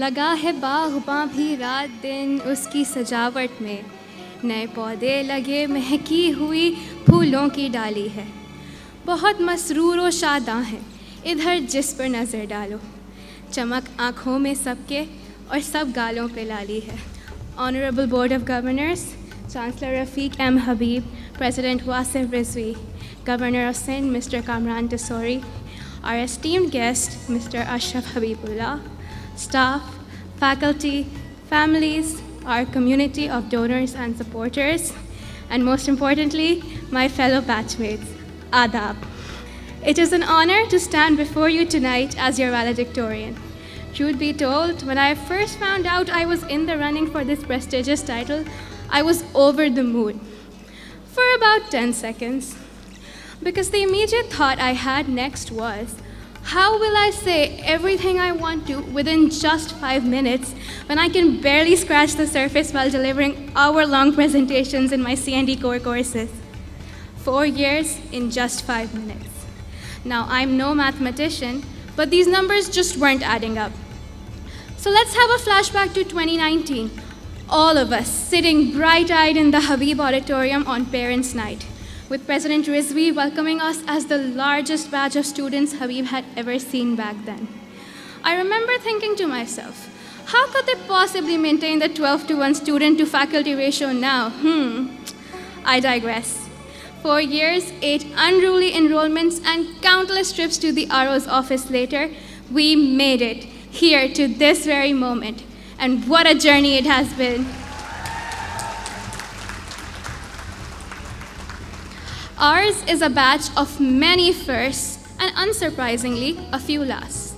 लगा है बाग़बां भी रात दिन उसकी सजावट में, नए पौधे लगे महकी हुई फूलों की डाली है। बहुत मसरूर व शादां है इधर जिस पर नज़र डालो, चमक आँखों में सबके और सब गालों पे लाली है। Honorable Board of Governors, Chancellor Rafiq M. Habib, President Wasif Rizvi, Governor of Sindh Mr. Kamran Tesori, our esteemed guest Mr. Ashraf Habibullah, staff, faculty, families, our community of donors and supporters, and most importantly, my fellow batchmates, Adab. It is an honor to stand before you tonight as your valedictorian. Truth be told, when I first found out I was in the running for this prestigious title, I was over the moon for about 10 seconds. Because the immediate thought I had next was, how will I say everything I want to within just 5 minutes when I can barely scratch the surface while delivering hour-long presentations in my C&D core courses? 4 years in just 5 minutes. Now, I'm no mathematician, but these numbers just weren't adding up. So let's have a flashback to 2019. All of us sitting bright-eyed in the Habib Auditorium on Parents' Night, with President Rizvi welcoming us as the largest batch of students Habib had ever seen back then. I remember thinking to myself, how could they possibly maintain the 12-to-1 student-to-faculty ratio now? I digress. 4 years, 8 unruly enrollments, and countless trips to the RO's office later, we made it here to this very moment. And what a journey it has been. Ours is a batch of many firsts and, unsurprisingly, a few lasts.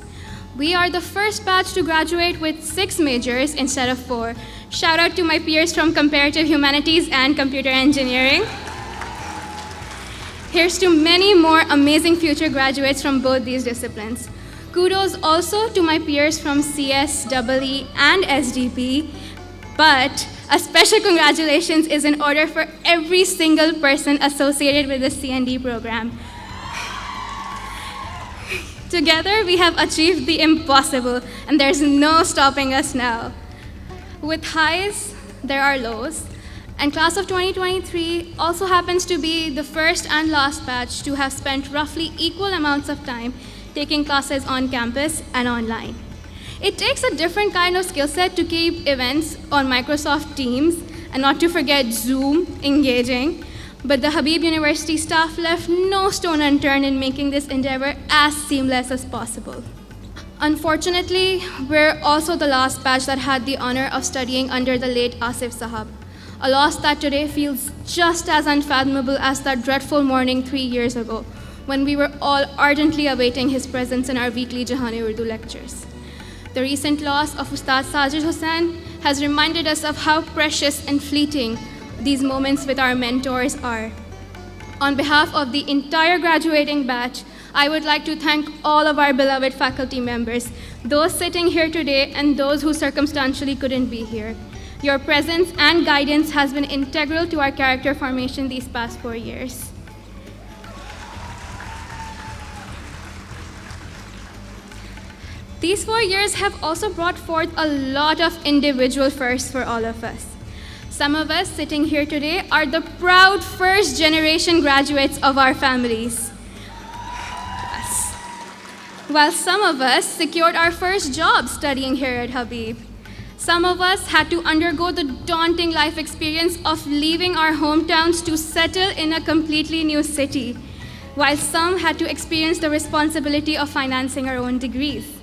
We are the first batch to graduate with 6 majors instead of 4. Shout out to my peers from Comparative Humanities and Computer Engineering. Here's to many more amazing future graduates from both these disciplines. Kudos also to my peers from CS, EE, and SDP, but a special congratulations is in order for every single person associated with the C&D program. Together, we have achieved the impossible, and there's no stopping us now. With highs, there are lows, and class of 2023 also happens to be the first and last batch to have spent roughly equal amounts of time taking classes on campus and online. It takes a different kind of skill set to keep events on Microsoft Teams, and not to forget Zoom, engaging, but the Habib University staff left no stone unturned in making this endeavor as seamless as possible. Unfortunately, we're also the last batch that had the honor of studying under the late Asif Sahab, a loss that today feels just as unfathomable as that dreadful morning 3 years ago, when we were all ardently awaiting his presence in our weekly Jahani Urdu lectures. The recent loss of Ustad Sajid Hussain has reminded us of how precious and fleeting these moments with our mentors are. On behalf of the entire graduating batch, I would like to thank all of our beloved faculty members, those sitting here today and those who circumstantially couldn't be here. Your presence and guidance has been integral to our character formation these past 4 years. These 4 years have also brought forth a lot of individual firsts for all of us. Some of us sitting here today are the proud first-generation graduates of our families. Yes. While some of us secured our first job studying here at Habib. Some of us had to undergo the daunting life experience of leaving our hometowns to settle in a completely new city, while some had to experience the responsibility of financing our own degrees.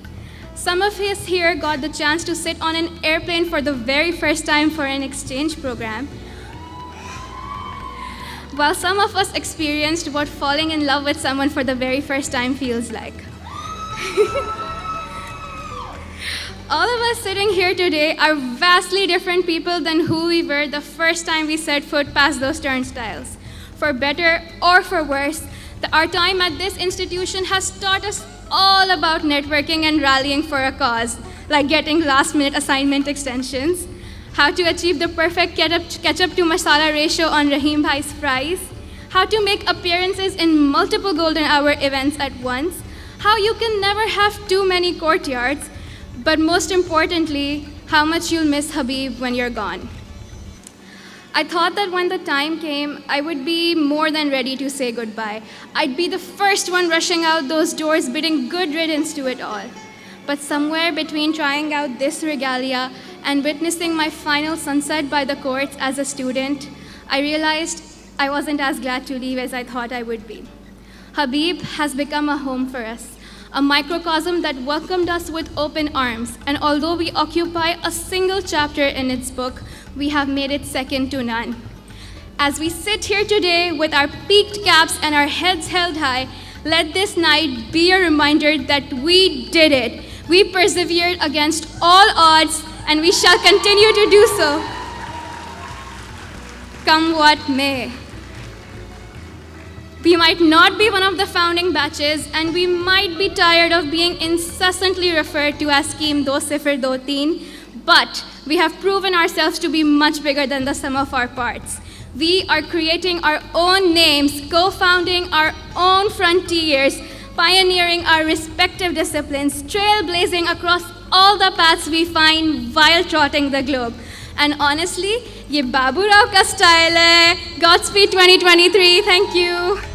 Some of us here got the chance to sit on an airplane for the very first time for an exchange program, while some of us experienced what falling in love with someone for the very first time feels like. All of us sitting here today are vastly different people than who we were the first time we set foot past those turnstiles. For better or for worse, our time at this institution has taught us all about networking and rallying for a cause, like getting last-minute assignment extensions, how to achieve the perfect ketchup to masala ratio on Rahim Bhai's fries, how to make appearances in multiple golden hour events at once, how you can never have too many courtyards, but most importantly, how much you'll miss Habib when you're gone. I thought that when the time came, I would be more than ready to say goodbye. I'd be the first one rushing out those doors, bidding good riddance to it all. But somewhere between trying out this regalia and witnessing my final sunset by the courts as a student, I realized I wasn't as glad to leave as I thought I would be. Habib has become a home for us, a microcosm that welcomed us with open arms, and although we occupy a single chapter in its book, we have made it second to none. As we sit here today with our peaked caps and our heads held high, let this night be a reminder that we did it. We persevered against all odds, and we shall continue to do so. Come what may. We might not be one of the founding batches, and we might be tired of being incessantly referred to as Scheme Do Sifar Do Teen, but we have proven ourselves to be much bigger than the sum of our parts. We are creating our own names, co-founding our own frontiers, pioneering our respective disciplines, trailblazing across all the paths we find while trotting the globe. And honestly, ye Babu Rao ka style hai. Godspeed 2023. Thank you.